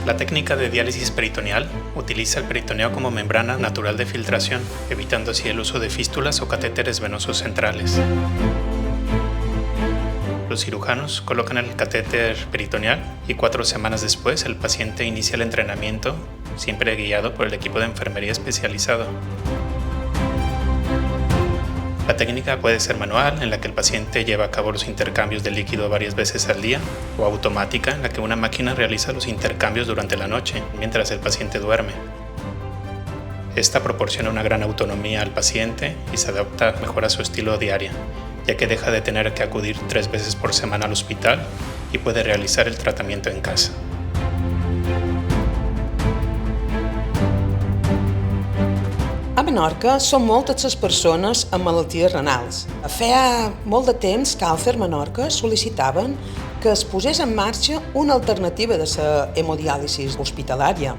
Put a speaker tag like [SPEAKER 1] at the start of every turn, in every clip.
[SPEAKER 1] La técnica de diálisis peritoneal utiliza el peritoneo como membrana natural de filtración, evitando así el uso de fístulas o catéteres venosos centrales. Los cirujanos colocan el catéter peritoneal y 4 semanas después el paciente inicia el entrenamiento, siempre guiado por el equipo de enfermería especializado. La técnica puede ser manual, en la que el paciente lleva a cabo los intercambios de líquido varias veces al día, o automática, en la que una máquina realiza los intercambios durante la noche, mientras el paciente duerme. Esta proporciona una gran autonomía al paciente y se adapta mejor a su estilo diario, ya que deja de tener que acudir 3 veces por semana al hospital y puede realizar el tratamiento en casa.
[SPEAKER 2] A Menorca són moltes les persones amb malalties renals. Feia molt de temps que Alcer Menorca sol·licitaven que es posés en marxa una alternativa de la hemodiàlisi hospitalària,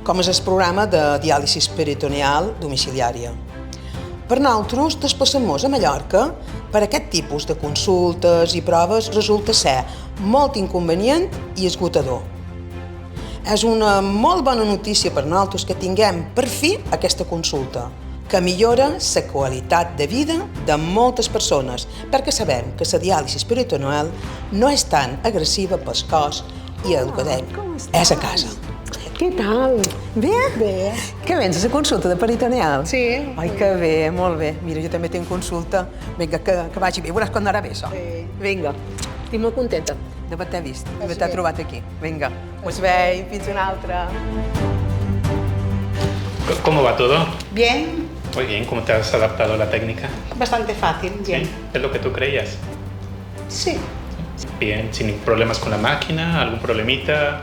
[SPEAKER 2] com és el programa de diàlisi peritoneal domiciliària. Per nosaltres, desplaçar-nos a Mallorca per aquest tipus de consultes i proves resulta ser molt inconvenient i esgotador. És una molt bona notícia per nosaltres que tinguem per fi aquesta consulta, que millora la qualitat de vida de moltes persones, perquè sabem que la diàlisi peritoneal no és tan agressiva pel cos i el que dèiem és a casa.
[SPEAKER 3] Què tal?
[SPEAKER 2] Bé?
[SPEAKER 3] Bé.
[SPEAKER 2] Que vens a la consulta de peritoneal?
[SPEAKER 3] Sí.
[SPEAKER 2] Ai, que bé, molt bé. Mira, jo també tinc consulta. Vinga, que vagi bé. Veuràs quan anarà bé, això.
[SPEAKER 3] Sí.
[SPEAKER 2] Vinga.
[SPEAKER 3] Estic molt contenta.
[SPEAKER 2] D'haver-te vist, d'haver-te trobat aquí. Vinga. Pues bé, fins una altra.
[SPEAKER 1] ¿Cómo va todo?
[SPEAKER 4] Bien,
[SPEAKER 1] Muy bien, ¿cómo te has adaptado a la técnica?
[SPEAKER 4] bastante fácil, bien.
[SPEAKER 1] ¿Sí? ¿Es lo que tú creías?
[SPEAKER 4] Sí.
[SPEAKER 1] Bien, sin problemas con la máquina, algún problemita.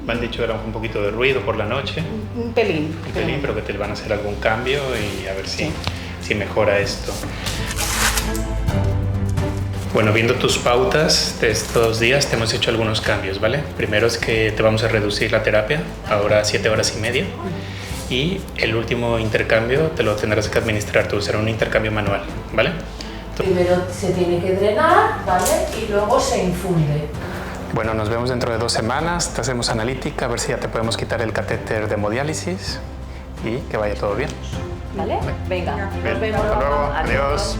[SPEAKER 1] Me han dicho que era un poquito de ruido por la noche,
[SPEAKER 4] Un pelín.
[SPEAKER 1] un pelín, pero que te van a hacer algún cambio y a ver si mejora esto. Bueno, viendo tus pautas de estos días, te hemos hecho algunos cambios, ¿vale? Primero es que te vamos a reducir la terapia, ahora a 7 horas y media. Y el último intercambio te lo tendrás que administrar tú, será un intercambio manual, ¿vale?
[SPEAKER 5] Primero se tiene que drenar, ¿vale? Y luego se infunde.
[SPEAKER 1] Bueno, nos vemos dentro de 2 semanas, te hacemos analítica, a ver si ya te podemos quitar el catéter de hemodiálisis y que vaya todo bien.
[SPEAKER 5] ¿Vale? Venga,
[SPEAKER 1] Bien,
[SPEAKER 5] nos vemos
[SPEAKER 1] hasta luego,
[SPEAKER 5] luego.
[SPEAKER 1] adiós.